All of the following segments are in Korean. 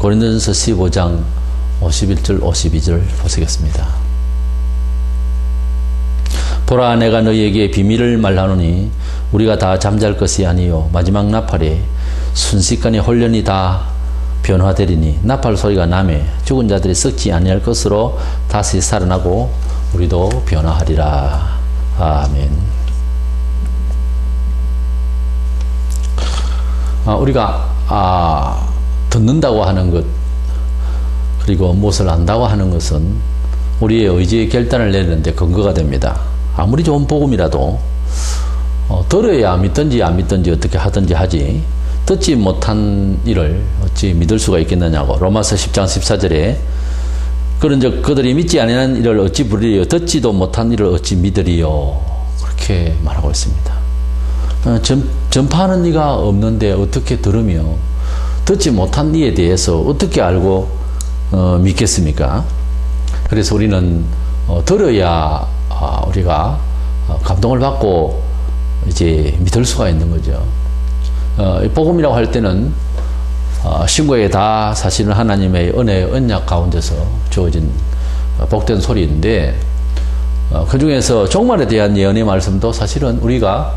고린도전서 15장 51절 52절 보시겠습니다. 보라, 내가 너희에게 비밀을 말하노니 우리가 다 잠잘 것이 아니요 마지막 나팔에 순식간에 홀련히 다 변화되리니 나팔 소리가 나매 죽은 자들이 썩지 아니할 것으로 다시 살아나고 우리도 변화하리라. 아멘. 우리가 듣는다고 하는 것, 그리고 무엇을 안다고 하는 것은 우리의 의지의 결단을 내리는데 근거가 됩니다. 아무리 좋은 복음이라도 들어야 믿든지 안 믿든지 어떻게 하든지 하지, 듣지 못한 일을 어찌 믿을 수가 있겠느냐고. 로마서 10장 14절에 그런즉 그들이 믿지 아니하는 일을 어찌 부르리요, 듣지도 못한 일을 어찌 믿으리요, 그렇게 말하고 있습니다. 전파하는 이가 없는데 어떻게 들으며 듣지 못한 이에 대해서 어떻게 알고 믿겠습니까? 그래서 우리는 들어야 우리가 감동을 받고 이제 믿을 수가 있는 거죠. 복음이라고 할 때는 신구에게 다 사실은 하나님의 은혜, 언약 가운데서 주어진 복된 소리인데, 그 중에서 종말에 대한 예언의 말씀도 사실은 우리가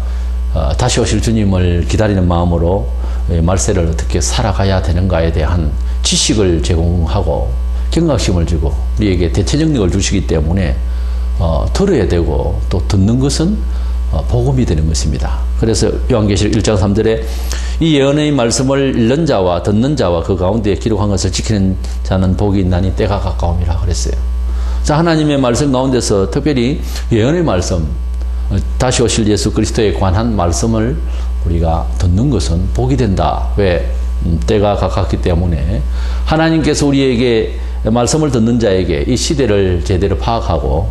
다시 오실 주님을 기다리는 마음으로 말세를 어떻게 살아가야 되는가에 대한 지식을 제공하고 경각심을 주고 우리에게 대체 능력을 주시기 때문에 들어야 되고, 또 듣는 것은 복음이 되는 것입니다. 그래서 요한계시록 1장 3절에 이 예언의 말씀을 읽는 자와 듣는 자와 그 가운데 기록한 것을 지키는 자는 복이 있나니 때가 가까움이라 그랬어요. 자, 하나님의 말씀 가운데서 특별히 예언의 말씀, 다시 오실 예수 그리스도에 관한 말씀을 우리가 듣는 것은 복이 된다. 왜? 때가 가깝기 때문에 하나님께서 우리에게 말씀을 듣는 자에게 이 시대를 제대로 파악하고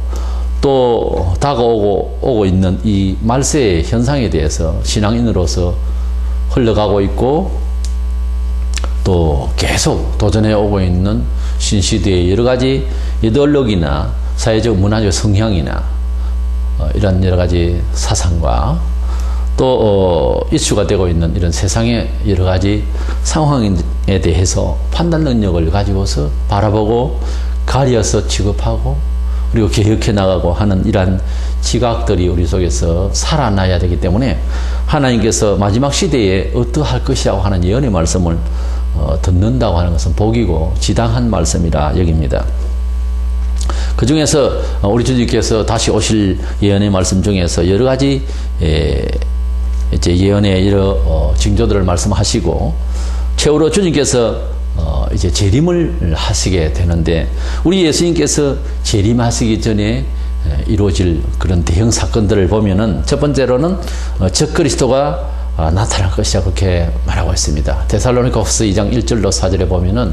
또 다가오고 있는 이 말세의 현상에 대해서 신앙인으로서 흘러가고 있고, 또 계속 도전해 오고 있는 신시대의 여러 가지 이데올로기나 사회적 문화적 성향이나 이런 여러 가지 사상과 또 이슈가 되고 있는 이런 세상의 여러 가지 상황에 대해서 판단 능력을 가지고서 바라보고 가려서 취급하고 그리고 개혁해 나가고 하는 이러한 지각들이 우리 속에서 살아나야 되기 때문에 하나님께서 마지막 시대에 어떠할 것이라고 하는 예언의 말씀을 듣는다고 하는 것은 복이고 지당한 말씀이라 여깁니다. 그 중에서 우리 주님께서 다시 오실 예언의 말씀 중에서 여러 가지 이제 예언의 여러 징조들을 말씀하시고, 최후로 주님께서 이제 재림을 하시게 되는데, 우리 예수님께서 재림하시기 전에 이루어질 그런 대형 사건들을 보면은 첫 번째로는 적그리스도가 나타날 것이라 그렇게 말하고 있습니다. 데살로니가후서 2장 1절로 4절에 보면은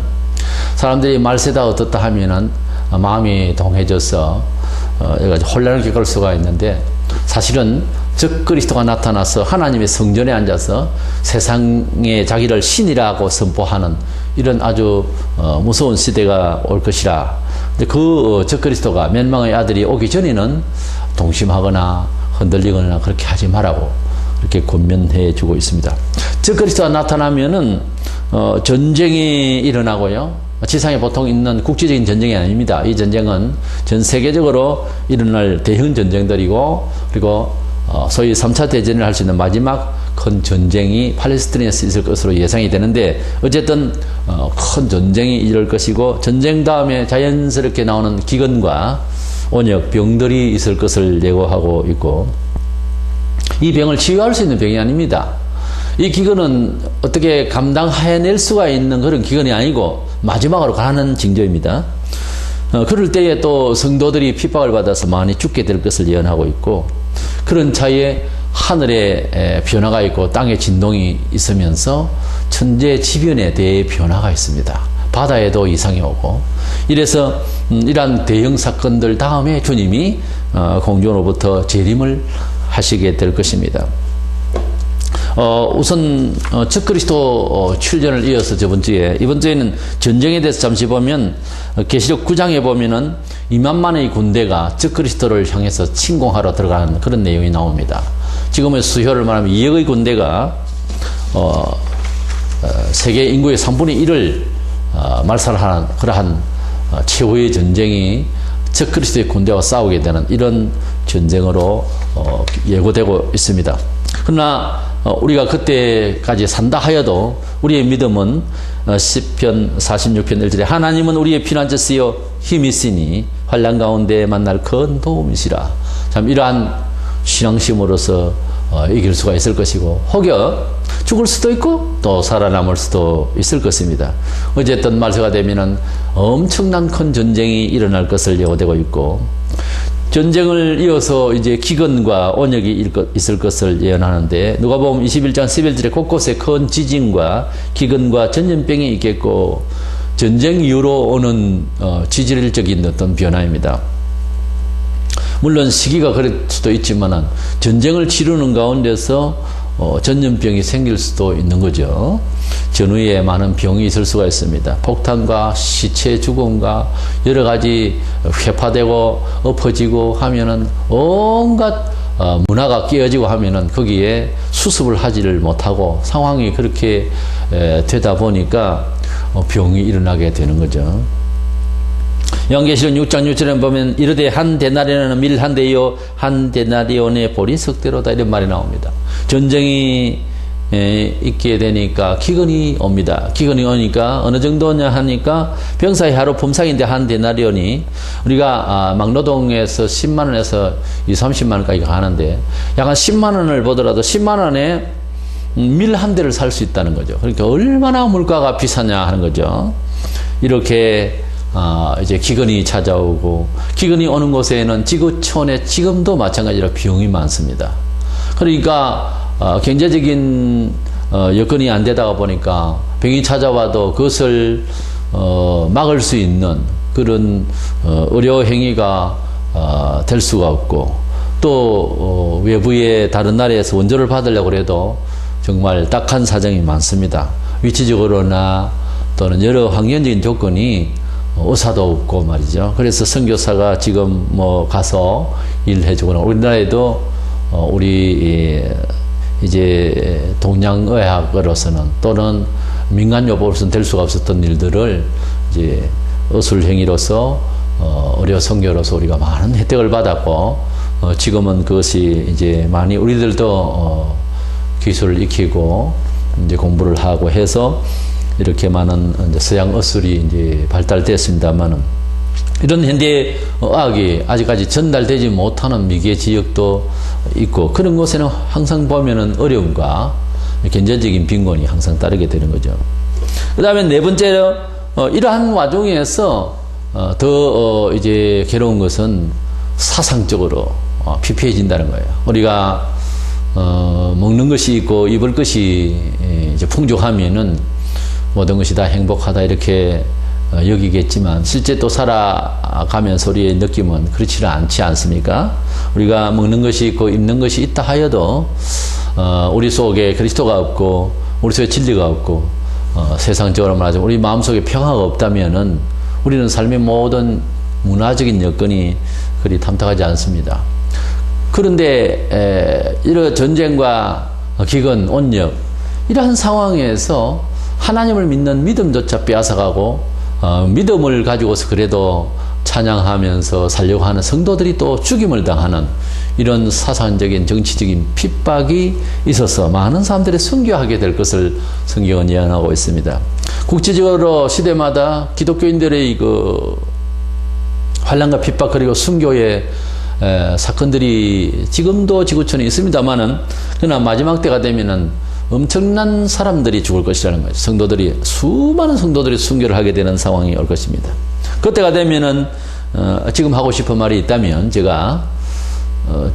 사람들이 말세다 어떻다 하면은 마음이 동해져서 혼란을 겪을 수가 있는데, 사실은 적그리스도가 나타나서 하나님의 성전에 앉아서 세상에 자기를 신이라고 선포하는 이런 아주 무서운 시대가 올 것이라. 근데 그 적그리스도가 멸망의 아들이 오기 전에는 동심하거나 흔들리거나 그렇게 하지 말라고 이렇게 권면해 주고 있습니다. 적그리스도가 나타나면은 전쟁이 일어나고요. 지상에 보통 있는 국제적인 전쟁이 아닙니다. 이 전쟁은 전 세계적으로 일어날 대형 전쟁들이고, 그리고 소위 3차 대전을 할 수 있는 마지막 큰 전쟁이 팔레스타인에서 있을 것으로 예상이 되는데, 어쨌든 큰 전쟁이 이룰 것이고, 전쟁 다음에 자연스럽게 나오는 기근과 온역, 병들이 있을 것을 예고하고 있고, 이 병을 치유할 수 있는 병이 아닙니다. 이 기근은 어떻게 감당해낼 수가 있는 그런 기근이 아니고 마지막으로 가는 징조입니다. 그럴 때에 또 성도들이 핍박을 받아서 많이 죽게 될 것을 예언하고 있고, 그런 차에 하늘에 변화가 있고 땅에 진동이 있으면서 천재지변에 대해 변화가 있습니다. 바다에도 이상이 오고, 이래서 이러한 대형 사건들 다음에 주님이 공중으로부터 재림을 하시게 될 것입니다. 우선 적그리스도 출전을 이어서 이번 주에는 전쟁에 대해서 잠시 보면, 계시록 9장에 보면은 2만만의 군대가 적그리스도를 향해서 침공하러 들어가는 그런 내용이 나옵니다. 지금의 수효를 말하면 2억의 군대가 세계 인구의 3분의 1을 말살하는 그러한 최후의 전쟁이 적그리스도의 군대와 싸우게 되는 이런 전쟁으로 예고되고 있습니다. 그러나 우리가 그때까지 산다 하여도 우리의 믿음은 시편 46편 1절에 하나님은 우리의 피난처시여 힘이 있으니 환난 가운데 만날 큰 도움이시라. 참 이러한 신앙심으로서 이길 수가 있을 것이고 혹여 죽을 수도 있고 또 살아남을 수도 있을 것입니다. 어쨌든 말세가 되면은 엄청난 큰 전쟁이 일어날 것을 예고되고 있고 전쟁을 이어서 이제 기근과 온역이 있을 것을 예언하는데 누가복음 21장 11절에 곳곳에 큰 지진과 기근과 전염병이 있겠고 전쟁 이후로 오는 지질적인 어떤 변화입니다. 물론 시기가 그럴 수도 있지만은 전쟁을 치르는 가운데서 전염병이 생길 수도 있는 거죠. 전후에 많은 병이 있을 수가 있습니다. 폭탄과 시체 죽음과 여러 가지 회파되고 엎어지고 하면은 온갖 문화가 깨어지고 하면은 거기에 수습을 하지를 못하고 상황이 그렇게 되다 보니까 병이 일어나게 되는 거죠. 요한계시록 6장 6절에 보면 이르되 한 데나리온은 밀 한 대요 한 데나리온의 보리 석대로다 이런 말이 나옵니다. 전쟁이 있게 되니까 기근이 옵니다. 기근이 오니까 어느 정도냐 하니까 병사의 하루 품삯인데 한 데나리온이 우리가 막노동에서 10만 원에서 30만 원까지 가는데 약 한 10만 원을 보더라도 10만 원에 밀 한 대를 살 수 있다는 거죠. 그러니까 얼마나 물가가 비싸냐 하는 거죠. 이렇게 이제 기근이 찾아오고 기근이 오는 곳에는 지구촌에 지금도 마찬가지로 병이 많습니다. 그러니까 경제적인 여건이 안 되다가 보니까 병이 찾아와도 그것을 막을 수 있는 그런 의료 행위가 될 수가 없고 또 외부의 다른 나라에서 원조를 받으려고 해도 정말 딱한 사정이 많습니다. 위치적으로나 또는 여러 환경적인 조건이 의사도 없고 말이죠. 그래서 선교사가 지금 뭐 가서 일해주거나 우리나라에도 우리 이제 동양의학으로서는 또는 민간요법으로서는 될 수가 없었던 일들을 이제 의술행위로서 의료 선교로서 우리가 많은 혜택을 받았고 지금은 그것이 이제 많이 우리들도 기술을 익히고 이제 공부를 하고 해서 이렇게 많은 이제 서양 의술이 이제 발달됐습니다만은 이런 현대 의학이 아직까지 전달되지 못하는 미개 지역도 있고 그런 곳에는 항상 보면은 어려움과 경제적인 빈곤이 항상 따르게 되는 거죠. 그 다음에 네 번째로 이러한 와중에서 더 이제 괴로운 것은 사상적으로 피폐해진다는 거예요. 우리가 먹는 것이 있고 입을 것이 이제 풍족하면은 모든 것이 다 행복하다 이렇게 여기겠지만 실제 또 살아가면서 우리의 느낌은 그렇지는 않지 않습니까? 우리가 먹는 것이 있고 입는 것이 있다 하여도 우리 속에 그리스도가 없고 우리 속에 진리가 없고 세상적으로 말하자면 우리 마음속에 평화가 없다면은 우리는 삶의 모든 문화적인 여건이 그리 탐탁하지 않습니다. 그런데 이런 전쟁과 기근, 온역 이러한 상황에서 하나님을 믿는 믿음조차 빼앗아가고 믿음을 가지고서 그래도 찬양하면서 살려고 하는 성도들이 또 죽임을 당하는 이런 사상적인 정치적인 핍박이 있어서 많은 사람들이 순교하게 될 것을 성경은 예언하고 있습니다. 국제적으로 시대마다 기독교인들의 그 환난과 핍박 그리고 순교의 사건들이 지금도 지구촌에 있습니다만은 그러나 마지막 때가 되면은 엄청난 사람들이 죽을 것이라는 거죠. 성도들이 수많은 성도들이 순교를 하게 되는 상황이 올 것입니다. 그때가 되면은 지금 하고 싶은 말이 있다면 제가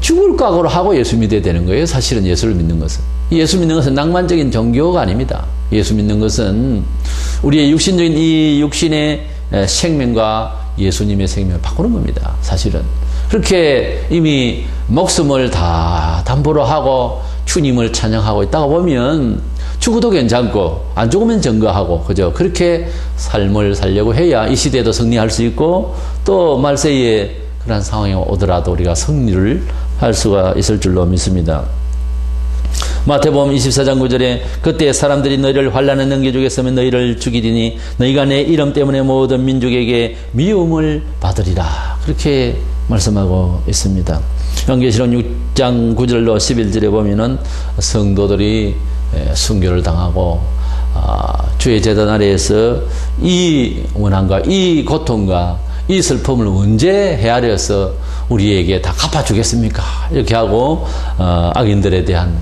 죽을 각오로 하고 예수 믿어야 되는 거예요. 사실은 예수를 믿는 것은 예수 믿는 것은 낭만적인 종교가 아닙니다. 예수 믿는 것은 우리의 육신적인 이 육신의 생명과 예수님의 생명을 바꾸는 겁니다. 사실은 그렇게 이미 목숨을 다 담보로 하고 주님을 찬양하고 있다가 보면 죽어도 괜찮고 안 죽으면 증거하고 그죠? 그렇게 삶을 살려고 해야 이 시대에도 승리할 수 있고 또 말세에 그런 상황이 오더라도 우리가 승리를 할 수가 있을 줄로 믿습니다. 마태복음 24장 9절에 그때 사람들이 너희를 환난에 넘겨주겠으면 너희를 죽이리니 너희가 내 이름 때문에 모든 민족에게 미움을 받으리라. 그렇게 말씀하고 있습니다. 요한계시록 6장 9절로 11절에 보면은 성도들이 순교를 당하고 주의 제단 아래에서 이 원한과 이 고통과 이 슬픔을 언제 헤아려서 우리에게 다 갚아주겠습니까? 이렇게 하고 악인들에 대한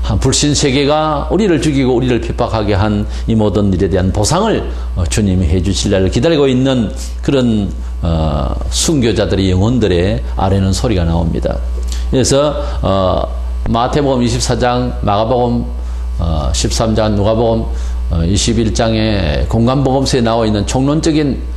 한 불신 세계가 우리를 죽이고 우리를 핍박하게 한 이 모든 일에 대한 보상을 주님이 해주실 날을 기다리고 있는 그런 순교자들의 영혼들의 아래는 소리가 나옵니다. 그래서 마태복음 24장, 마가복음 13장, 누가복음 21장의 공관복음서에 나와 있는 총론적인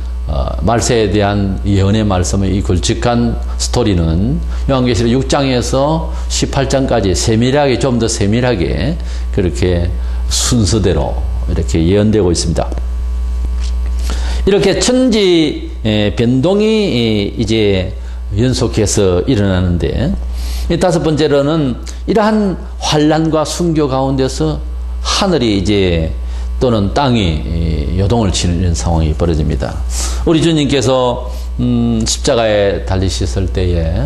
말세에 대한 예언의 말씀의 이 굵직한 스토리는 요한계시록 6장에서 18장까지 세밀하게, 좀 더 세밀하게 그렇게 순서대로 이렇게 예언되고 있습니다. 이렇게 천지 변동이 이제 연속해서 일어나는데, 다섯 번째로는 이러한 환난과 순교 가운데서 하늘이 이제 또는 땅이 요동을 치는 이런 상황이 벌어집니다. 우리 주님께서 십자가에 달리셨을 때에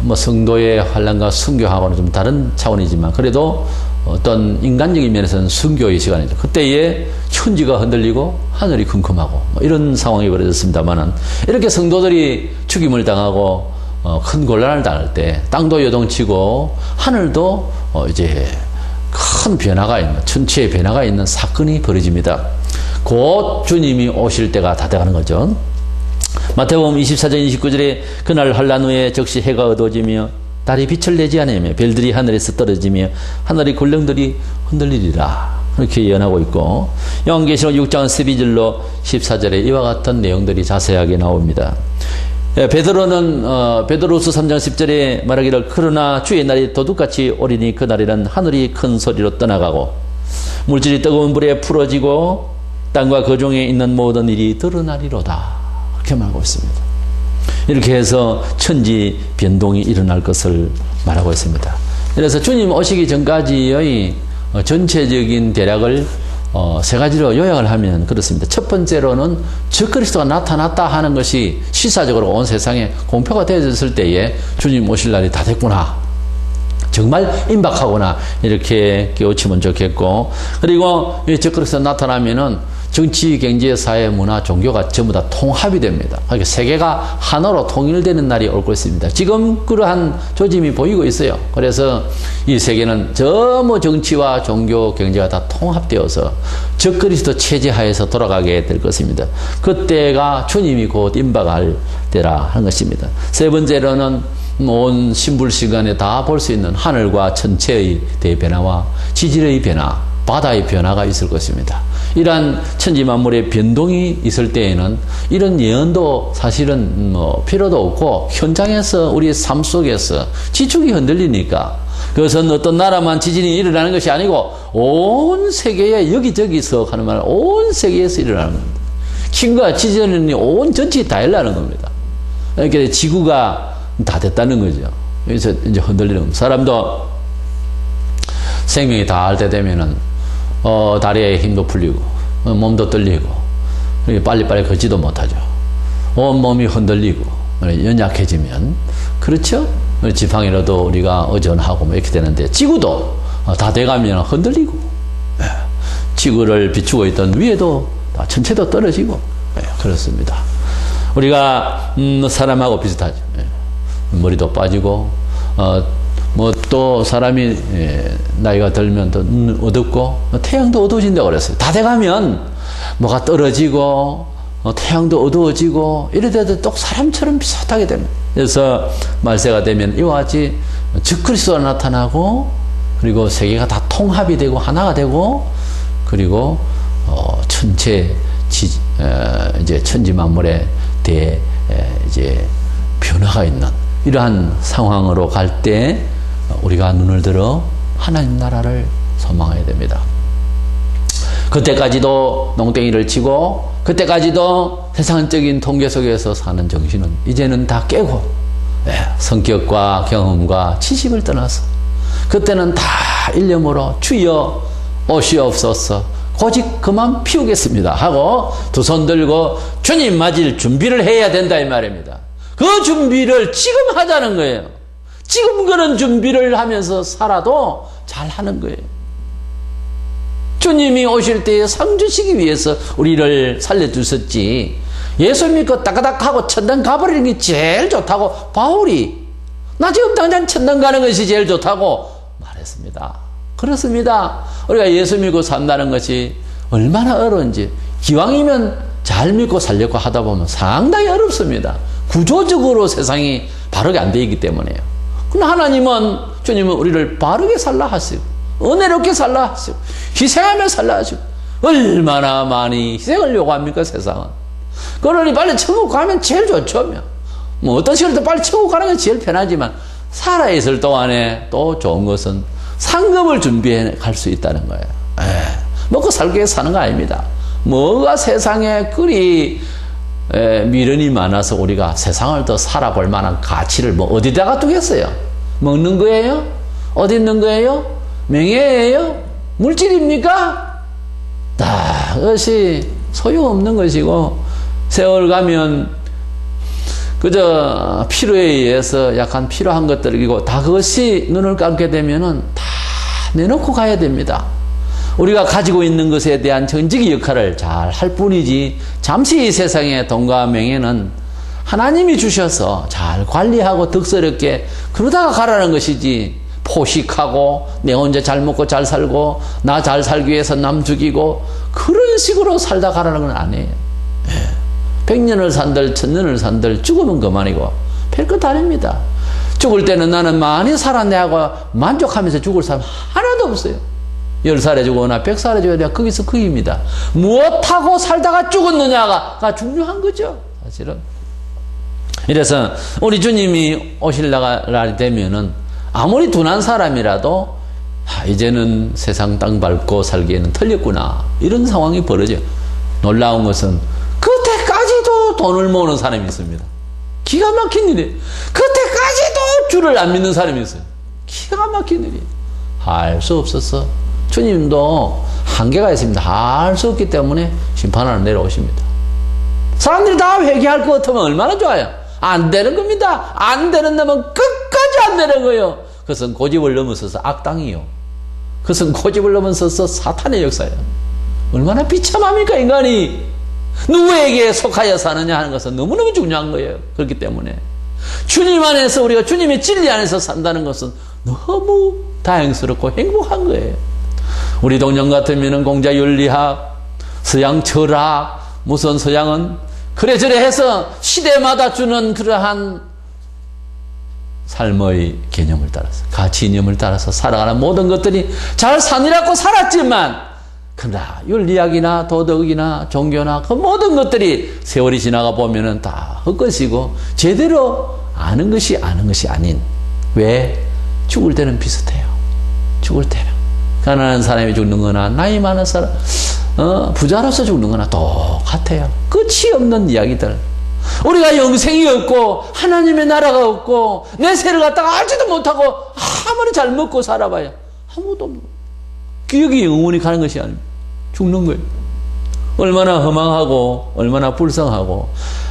뭐 성도의 환난과 순교하고는 좀 다른 차원이지만 그래도 어떤 인간적인 면에서는 순교의 시간이죠. 그때에 천지가 흔들리고 하늘이 쿵쿵하고 뭐 이런 상황이 벌어졌습니다만은, 이렇게 성도들이 죽임을 당하고 큰 곤란을 당할 때 땅도 요동치고 하늘도 이제 큰 변화가 있는, 천체의 변화가 있는 사건이 벌어집니다. 곧 주님이 오실 때가 다 돼가는 거죠. 마태복음 24장 29절에 그날 환난 후에 즉시 해가 어두워지며 달이 빛을 내지 않으며 별들이 하늘에서 떨어지며 하늘의 군령들이 흔들리리라. 그렇게 예언하고 있고, 요한계시록 6장 12절로 14절에 이와 같은 내용들이 자세하게 나옵니다. 베드로는 베드로후서 3장 10절에 말하기를 그러나 주의 날이 도둑같이 오리니 그날에는 하늘이 큰 소리로 떠나가고 물질이 뜨거운 불에 풀어지고 땅과 그 중에 있는 모든 일이 드러나리로다. 그렇게 말하고 있습니다. 이렇게 해서 천지 변동이 일어날 것을 말하고 있습니다. 그래서 주님 오시기 전까지의 전체적인 대략을 세 가지로 요약을 하면 그렇습니다. 첫 번째로는 적그리스도가 나타났다 하는 것이 시사적으로 온 세상에 공표가 되어졌을 때에 주님 오실 날이 다 됐구나, 정말 임박하구나, 이렇게 깨우치면 좋겠고, 그리고 이 적그리스도가 나타나면은 정치, 경제, 사회, 문화, 종교가 전부 다 통합이 됩니다. 그러니까 세계가 하나로 통일되는 날이 올 것입니다. 지금 그러한 조짐이 보이고 있어요. 그래서 이 세계는 전부 정치와 종교, 경제가 다 통합되어서 적그리스도 체제 하에서 돌아가게 될 것입니다. 그때가 주님이 곧 임박할 때라 하는 것입니다. 세 번째로는 온 신불시간에 다 볼 수 있는 하늘과 천체의 대변화와 지질의 변화, 바다의 변화가 있을 것입니다. 이러한 천지만물의 변동이 있을 때에는 이런 예언도 사실은 필요도 없고, 현장에서 우리의 삶 속에서 지축이 흔들리니까, 그것은 어떤 나라만 지진이 일어나는 것이 아니고 온 세계에 여기저기서 하는 말은 온 세계에서 일어나는 겁니다. 킹과 지진이 온 전체에 다 일어나는 겁니다. 그러니까 지구가 다 됐다는 거죠. 여기서 이제 흔들리는 겁니다. 사람도 생명이 다 할 때 되면은 다리에 힘도 풀리고 몸도 떨리고 빨리빨리 걷지도 못하죠. 온 몸이 흔들리고 연약해지면, 그렇죠? 지팡이로도 우리가 의존하고 뭐 이렇게 되는데, 지구도 다 돼가면 흔들리고, 지구를 비추고 있던 위에도 전체도 떨어지고, 그렇습니다. 우리가 사람하고 비슷하죠. 머리도 빠지고, 뭐 또 사람이 나이가 들면 더 어둡고 태양도 어두워진다고 그랬어요. 다 돼가면 뭐가 떨어지고 태양도 어두워지고 이래도 또 사람처럼 비슷하게 됩니다. 그래서 말세가 되면 이와 같이 적그리스도가 나타나고, 그리고 세계가 다 통합이 되고 하나가 되고, 그리고 전체 이제 천지만물에 대해 이제 변화가 있는 이러한 상황으로 갈 때 우리가 눈을 들어 하나님 나라를 소망해야 됩니다. 그때까지도 농땡이를 치고 그때까지도 세상적인 통계 속에서 사는 정신은 이제는 다 깨고, 성격과 경험과 지식을 떠나서 그때는 다 일념으로 주여 오시옵소서 고집 그만 피우겠습니다 하고 두 손 들고 주님 맞을 준비를 해야 된다 이 말입니다. 그 준비를 지금 하자는 거예요. 지금 그런 준비를 하면서 살아도 잘하는 거예요. 주님이 오실 때에 상 주시기 위해서 우리를 살려주셨지, 예수 믿고 따까닥하고 천당 가버리는 게 제일 좋다고 바울이 나 지금 당장 천당 가는 것이 제일 좋다고 말했습니다. 그렇습니다. 우리가 예수 믿고 산다는 것이 얼마나 어려운지, 기왕이면 잘 믿고 살려고 하다 보면 상당히 어렵습니다. 구조적으로 세상이 바르게 안 되기 때문에요. 그러나 하나님은, 주님은 우리를 바르게 살라 하시고 은혜롭게 살라 하시고 희생하며 살라 하시고 얼마나 많이 희생을 요구합니까 세상은. 그러니 빨리 천국 가면 제일 좋죠. 뭐 어떤 식으로든 빨리 천국 가는 게 제일 편하지만 살아있을 동안에 또 좋은 것은 상급을 준비해 갈 수 있다는 거예요. 먹고 살기 위해 사는 거 아닙니다. 뭐가 세상에 그리 미련이 많아서 우리가 세상을 더 살아볼 만한 가치를 뭐 어디다가 두겠어요? 먹는 거예요? 어디 있는 거예요? 명예예요? 물질입니까? 다 그것이 소용없는 것이고, 세월 가면 그저 필요에 의해서 약간 필요한 것들이고 다 그것이 눈을 감게 되면은 다 내놓고 가야 됩니다. 우리가 가지고 있는 것에 대한 전직의 역할을 잘 할 뿐이지, 잠시 이 세상의 돈과 명예는 하나님이 주셔서 잘 관리하고 덕스럽게 그러다가 가라는 것이지, 포식하고 내 혼자 잘 먹고 잘 살고 나 잘 살기 위해서 남 죽이고 그런 식으로 살다 가라는 건 아니에요. 100년을 산들 1000년을 산들 죽으면 그만이고 별것 아닙니다. 죽을 때는 나는 많이 살았네 하고 만족하면서 죽을 사람 하나도 없어요. 10살에 죽거나 100살에 죽어야 거기서 거기입니다. 무엇하고 살다가 죽었느냐가 중요한 거죠, 사실은. 이래서 우리 주님이 오실 날이 되면은 아무리 둔한 사람이라도 이제는 세상 땅 밟고 살기에는 틀렸구나, 이런 상황이 벌어져요. 놀라운 것은 그때까지도 돈을 모으는 사람이 있습니다. 기가 막힌 일이에요. 그때까지도 주를 안 믿는 사람이 있어요. 기가 막힌 일이에요. 할 수 없어서 주님도 한계가 있습니다. 할 수 없기 때문에 심판하러 내려오십니다. 사람들이 다 회개할 것 같으면 얼마나 좋아요. 안 되는 겁니다. 안 되는 놈은 끝까지 안 되는 거예요. 그것은 고집을 넘어서서 악당이요. 그것은 고집을 넘어서서 사탄의 역사예요. 얼마나 비참합니까, 인간이. 누구에게 속하여 사느냐 하는 것은 너무너무 중요한 거예요. 그렇기 때문에 주님 안에서, 우리가 주님의 진리 안에서 산다는 것은 너무 다행스럽고 행복한 거예요. 우리 동년 같으면 공자윤리학, 서양 철학, 무슨 서양은 그래저래 해서 시대마다 주는 그러한 삶의 개념을 따라서, 가치 이념을 따라서 살아가는 모든 것들이 잘 사느라고 살았지만, 그러나 윤리학이나 도덕이나 종교나 그 모든 것들이 세월이 지나가 보면은 다 헛것이고 제대로 아는 것이 아닌. 왜? 죽을 때는 비슷해요. 죽을 때는 가난한 사람이 죽는 거나 나이 많은 사람, 부자로서 죽는 거나 똑같아요. 끝이 없는 이야기들. 우리가 영생이 없고 하나님의 나라가 없고 내 세를 갖다가 알지도 못하고 아무리 잘 먹고 살아봐야 아무것도 없는 거예요. 기억이 영원히 가는 것이 아닙니다. 죽는 거예요. 얼마나 허망하고 얼마나 불쌍하고,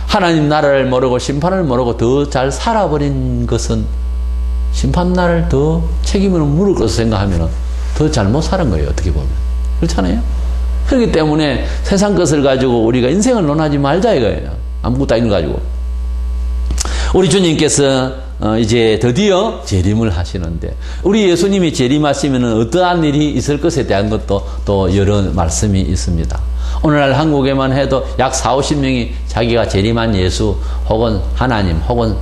하나님 나라를 모르고 심판을 모르고 더 잘 살아버린 것은 심판날을 더 책임을 물을 것을 생각하면 더 잘못 사는 거예요, 어떻게 보면. 그렇잖아요. 그렇기 때문에 세상 것을 가지고 우리가 인생을 논하지 말자 이거예요. 아무것도 아닌 거 가지고. 우리 주님께서 이제 드디어 재림을 하시는데, 우리 예수님이 재림하시면 어떠한 일이 있을 것에 대한 것도 또 여러 말씀이 있습니다. 오늘날 한국에만 해도 약 40~50명이 자기가 재림한 예수 혹은 하나님 혹은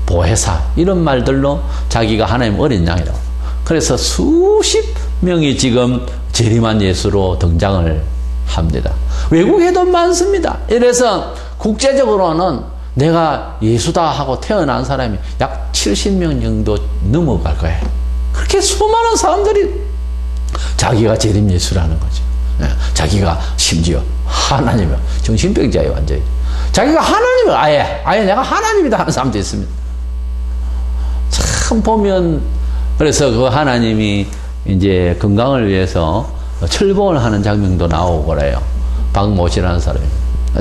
보혜사 이런 말들로 자기가 하나님 어린 양이라고. 그래서 수십 명이 지금 재림한 예수로 등장을 합니다. 외국에도 많습니다. 이래서 국제적으로는 내가 예수다 하고 태어난 사람이 약 70명 정도 넘어갈 거예요. 그렇게 수많은 사람들이 자기가 재림 예수라는 거죠. 자기가 심지어 하나님이야. 정신병자예요, 완전히. 자기가 하나님을 아예 내가 하나님이다 하는 사람도 있습니다. 참 보면 그래서 그 하나님이 이제 건강을 위해서 철봉을 하는 장면도 나오고 그래요. 박모씨라는 사람이.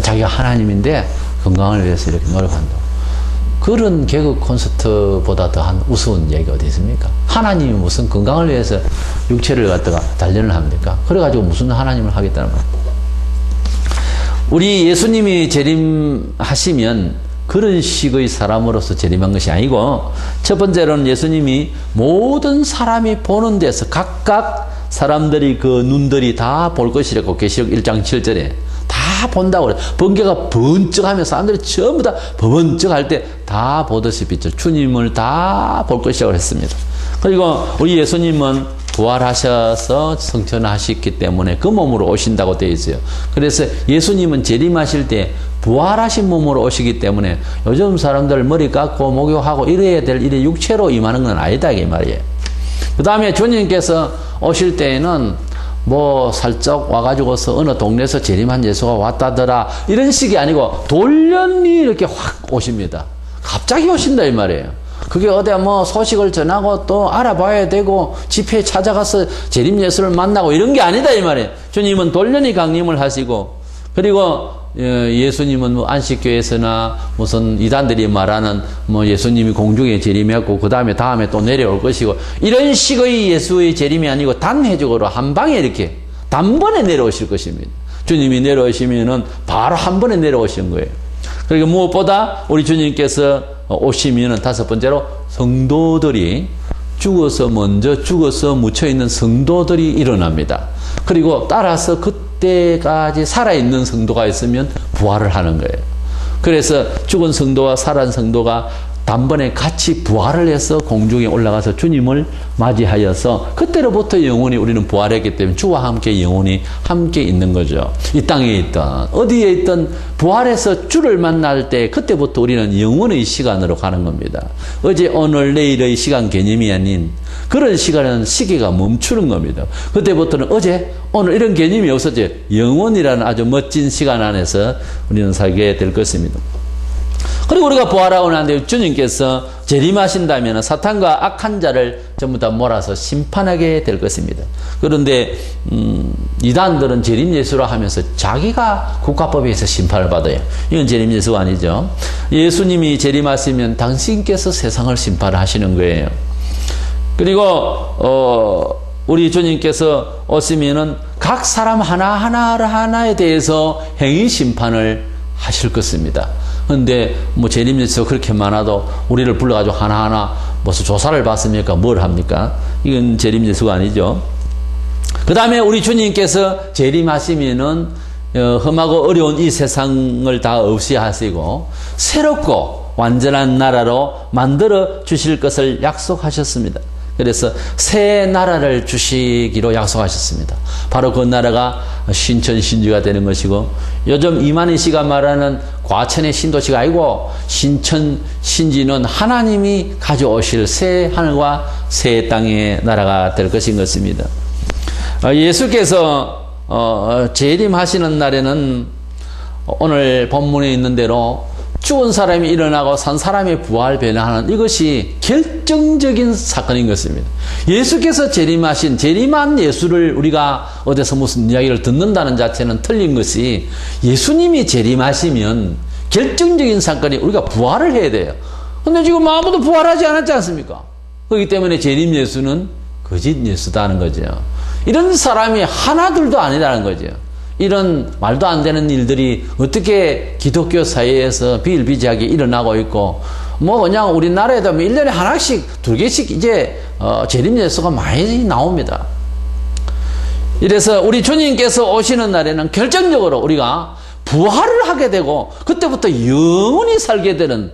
자기가 하나님인데 건강을 위해서 이렇게 노력한다고. 그런 개그 콘서트보다 더한 우스운 얘기 어디 있습니까? 하나님이 무슨 건강을 위해서 육체를 갖다가 단련을 합니까? 그래가지고 무슨 하나님을 하겠다는 거예요. 우리 예수님이 재림하시면 그런 식의 사람으로서 재림한 것이 아니고, 첫 번째로는 예수님이 모든 사람이 보는 데서 각각 사람들이 그 눈들이 다 볼 것이라고 계시록 1장 7절에 다 본다고 그래요. 번개가 번쩍하면 사람들이 전부 다 번쩍할 때 다 보듯이 비쳐 주님을 다 볼 것이라고 했습니다. 그리고 우리 예수님은 부활하셔서 성천하셨기 때문에 그 몸으로 오신다고 되어 있어요. 그래서 예수님은 재림하실 때 부활하신 몸으로 오시기 때문에 요즘 사람들 머리 깎고 목욕하고 이래야 될 일에 육체로 임하는 건 아니다 이 말이에요. 그 다음에 주님께서 오실 때에는 뭐 살짝 와가지고서 어느 동네에서 재림한 예수가 왔다더라 이런 식이 아니고 돌연히 이렇게 확 오십니다. 갑자기 오신다 이 말이에요. 그게 어디 뭐 소식을 전하고 또 알아봐야 되고 집회에 찾아가서 재림 예수를 만나고 이런 게 아니다 이 말이에요. 주님은 돌연히 강림을 하시고, 그리고 예수님은 뭐 안식교에서나 무슨 이단들이 말하는 뭐 예수님이 공중에 재림했고 그 다음에 또 내려올 것이고 이런 식의 예수의 재림이 아니고 단회적으로 한 방에 이렇게 단번에 내려오실 것입니다. 주님이 내려오시면은 바로 한 번에 내려오신 거예요. 그리고 무엇보다 우리 주님께서 오시면은 다섯 번째로 성도들이 먼저 죽어서 묻혀있는 성도들이 일어납니다. 그리고 따라서 그때까지 살아있는 성도가 있으면 부활을 하는 거예요. 그래서 죽은 성도와 살아난 성도가 단번에 같이 부활을 해서 공중에 올라가서 주님을 맞이하여서 그때로부터 영원히 우리는 부활했기 때문에 주와 함께 영원히 함께 있는 거죠. 이 땅에 있던 어디에 있던 부활해서 주를 만날 때 그때부터 우리는 영원의 시간으로 가는 겁니다. 어제 오늘 내일의 시간 개념이 아닌 그런 시간은 시계가 멈추는 겁니다. 그때부터는 어제 오늘 이런 개념이 없어져요. 영원이라는 아주 멋진 시간 안에서 우리는 살게 될 것입니다. 그리고 우리가 부활하고 난 뒤에 주님께서 재림하신다면 사탄과 악한 자를 전부 다 몰아서 심판하게 될 것입니다. 그런데 이단들은 재림 예수라 하면서 자기가 국가법에 의해서 심판을 받아요. 이건 재림 예수가 아니죠. 예수님이 재림하시면 당신께서 세상을 심판하시는 거예요. 그리고 우리 주님께서 오시면은 각 사람 하나하나에 대해서 행위 심판을 하실 것입니다. 그런데 뭐 재림 예수가 그렇게 많아도 우리를 불러가지고 하나하나 무슨 조사를 받습니까? 뭘 합니까? 이건 재림 예수가 아니죠. 그 다음에 우리 주님께서 재림하시면은 험하고 어려운 이 세상을 다 없이 하시고 새롭고 완전한 나라로 만들어 주실 것을 약속하셨습니다. 그래서 새 나라를 주시기로 약속하셨습니다. 바로 그 나라가 신천 신주가 되는 것이고, 요즘 이만희 씨가 말하는 과천의 신도시가 아니고 신천 신지는 하나님이 가져오실 새 하늘과 새 땅의 나라가 될 것인 것입니다. 예수께서 재림하시는 날에는 오늘 본문에 있는 대로 죽은 사람이 일어나고 산 사람이 부활 변화하는 이것이 결정적인 사건인 것입니다. 예수께서 재림한 예수를 우리가 어디서 무슨 이야기를 듣는다는 자체는 틀린 것이, 예수님이 재림하시면 결정적인 사건이 우리가 부활을 해야 돼요. 근데 지금 아무도 부활하지 않았지 않습니까? 그렇기 때문에 재림 예수는 거짓 예수다는 거죠. 이런 사람이 하나둘도 아니라는 거죠. 이런 말도 안 되는 일들이 어떻게 기독교 사회에서 비일비재하게 일어나고 있고, 뭐 그냥 우리나라에도 1년에 하나씩, 2개씩 이제 재림 예수가 많이 나옵니다. 이래서 우리 주님께서 오시는 날에는 결정적으로 우리가 부활을 하게 되고 그때부터 영원히 살게 되는,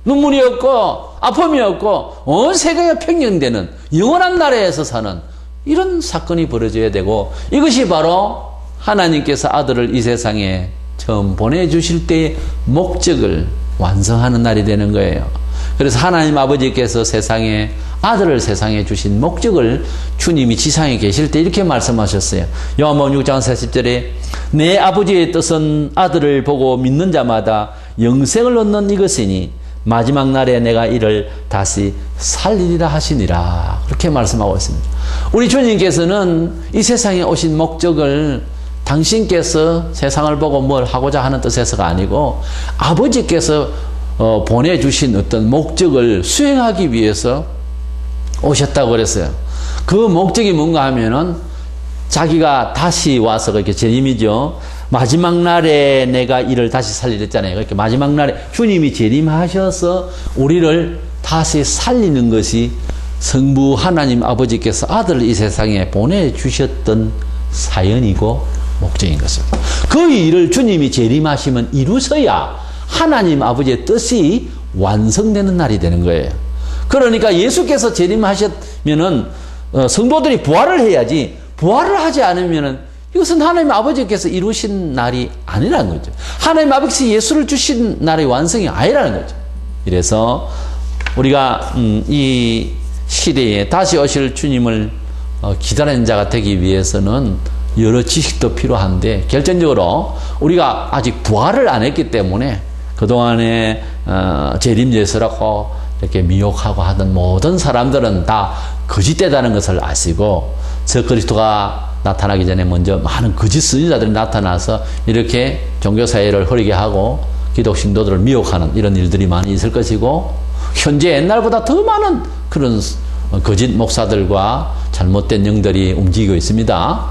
눈물이 없고 아픔이 없고 온 세계가 평정되는 영원한 나라에서 사는 이런 사건이 벌어져야 되고, 이것이 바로 하나님께서 아들을 이 세상에 처음 보내주실 때의 목적을 완성하는 날이 되는 거예요. 그래서 하나님 아버지께서 아들을 세상에 주신 목적을 주님이 지상에 계실 때 이렇게 말씀하셨어요. 요한복음 6장 40절에 내 아버지의 뜻은 아들을 보고 믿는 자마다 영생을 얻는 이것이니 마지막 날에 내가 이를 다시 살리리라 하시니라. 그렇게 말씀하고 있습니다. 우리 주님께서는 이 세상에 오신 목적을 당신께서 세상을 보고 뭘 하고자 하는 뜻에서가 아니고 아버지께서 보내주신 어떤 목적을 수행하기 위해서 오셨다고 그랬어요. 그 목적이 뭔가 하면은 자기가 다시 와서 그렇게 재림이죠. 마지막 날에 내가 이를 다시 살리랬잖아요. 그렇게 마지막 날에 주님이 재림하셔서 우리를 다시 살리는 것이 성부 하나님 아버지께서 아들을 이 세상에 보내주셨던 사연이고 목적인 것입니다. 그 일을 주님이 재림하시면 이루셔야 하나님 아버지의 뜻이 완성되는 날이 되는 거예요. 그러니까 예수께서 재림하셨면은 성도들이 부활을 해야지, 부활을 하지 않으면은 이것은 하나님 아버지께서 이루신 날이 아니라는 거죠. 하나님 아버지께서 예수를 주신 날의 완성이 아니라는 거죠. 이래서 우리가 이 시대에 다시 오실 주님을 기다리는 자가 되기 위해서는 여러 지식도 필요한데 결정적으로 우리가 아직 부활을 안 했기 때문에 그동안에 재림 예수라고 이렇게 미혹하고 하던 모든 사람들은 다 거짓되다는 것을 아시고 저 그리스도가 나타나기 전에 먼저 많은 거짓 선지자들이 나타나서 이렇게 종교사회를 흐리게 하고 기독 신도들을 미혹하는 이런 일들이 많이 있을 것이고 현재 옛날보다 더 많은 그런 거짓 목사들과 잘못된 영들이 움직이고 있습니다.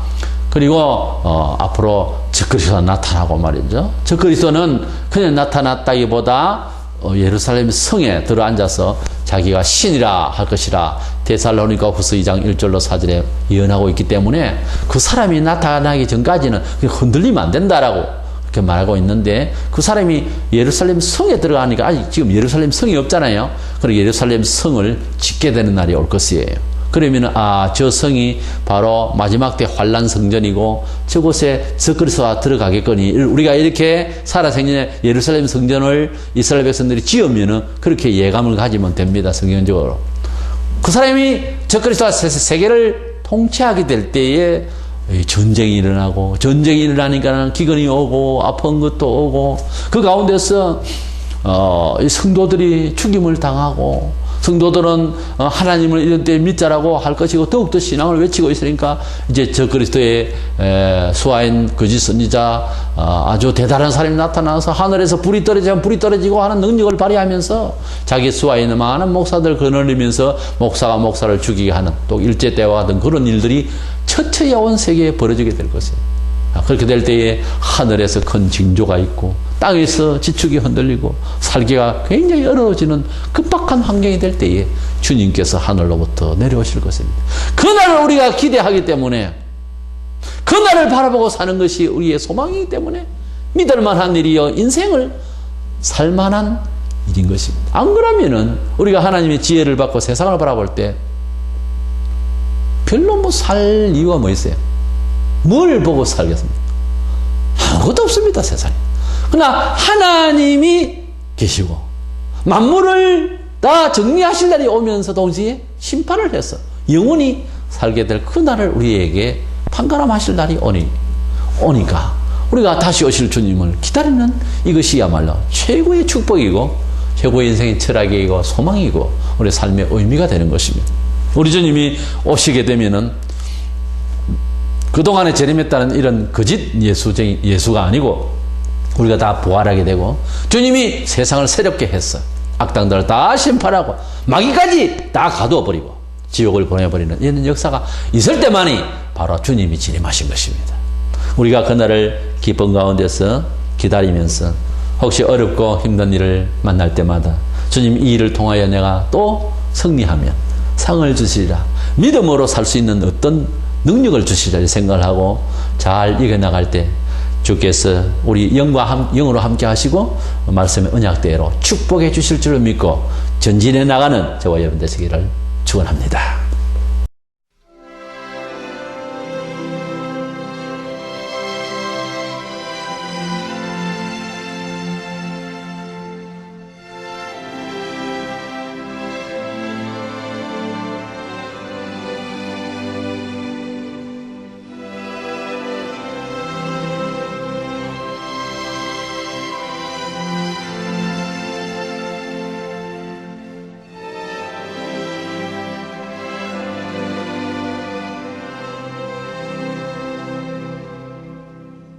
그리고 앞으로 적그리스도가 나타나고 말이죠. 적그리스도는 그냥 나타났다기보다 예루살렘 성에 들어앉아서 자기가 신이라 할 것이라 데살로니가 후서 2장 1절로 4절에 예언하고 있기 때문에 그 사람이 나타나기 전까지는 흔들리면 안 된다라고 그렇게 말하고 있는데 그 사람이 예루살렘 성에 들어가니까 아직 지금 예루살렘 성이 없잖아요. 그리고 예루살렘 성을 짓게 되는 날이 올 것이에요. 그러면 저 성이 바로 마지막 때 환란 성전이고 저곳에 적그리스도가 들어가겠거니 우리가 이렇게 살아생전에 예루살렘 성전을 이스라엘 백성들이 지으면은 그렇게 예감을 가지면 됩니다. 성경적으로 그 사람이 적그리스도가 세계를 통치하게 될 때에 전쟁이 일어나고 전쟁이 일어나니까 기근이 오고 아픈 것도 오고 그 가운데서 성도들이 죽임을 당하고 성도들은 하나님을 이런 때 믿자라고 할 것이고 더욱더 신앙을 외치고 있으니까 이제 적그리스도의 수하인 거짓 선지자 아주 대단한 사람이 나타나서 하늘에서 불이 떨어지면 불이 떨어지고 하는 능력을 발휘하면서 자기 수하인 많은 목사들 거느리면서 목사가 목사를 죽이게 하는 또 일제 때와 같은 그런 일들이 처처에 온 세계에 벌어지게 될 것이에요. 그렇게 될 때에 하늘에서 큰 징조가 있고 땅에서 지축이 흔들리고 살기가 굉장히 어려워지는 급박한 환경이 될 때에 주님께서 하늘로부터 내려오실 것입니다. 그날을 우리가 기대하기 때문에 그날을 바라보고 사는 것이 우리의 소망이기 때문에 믿을 만한 일이요 인생을 살만한 일인 것입니다. 안 그러면은 우리가 하나님의 지혜를 받고 세상을 바라볼 때 별로 뭐 살 이유가 뭐 있어요? 뭘 보고 살겠습니까? 아무것도 없습니다, 세상에. 그러나 하나님이 계시고 만물을 다 정리하실 날이 오면서 동시에 심판을 해서 영원히 살게 될 그 날을 우리에게 판가름하실 날이 오니까 우리가 다시 오실 주님을 기다리는 이것이야말로 최고의 축복이고 최고의 인생의 철학이고 소망이고 우리 삶의 의미가 되는 것입니다. 우리 주님이 오시게 되면은 그동안에 재림했다는 이런 거짓 예수가 아니고 우리가 다 부활하게 되고 주님이 세상을 새롭게 했어. 악당들을 다 심판하고 마귀까지 다 가두어버리고 지옥을 보내버리는 이런 역사가 있을 때만이 바로 주님이 재림하신 것입니다. 우리가 그날을 기쁨 가운데서 기다리면서 혹시 어렵고 힘든 일을 만날 때마다 주님 이 일을 통하여 내가 또 승리하면 상을 주시리라. 믿음으로 살 수 있는 어떤 능력을 주시리라 생각을 하고 잘 이겨나갈 때 주께서 우리 영으로 함께 하시고 말씀의 언약대로 축복해 주실 줄을 믿고 전진해 나가는 저와 여러분 되시기를 축원합니다.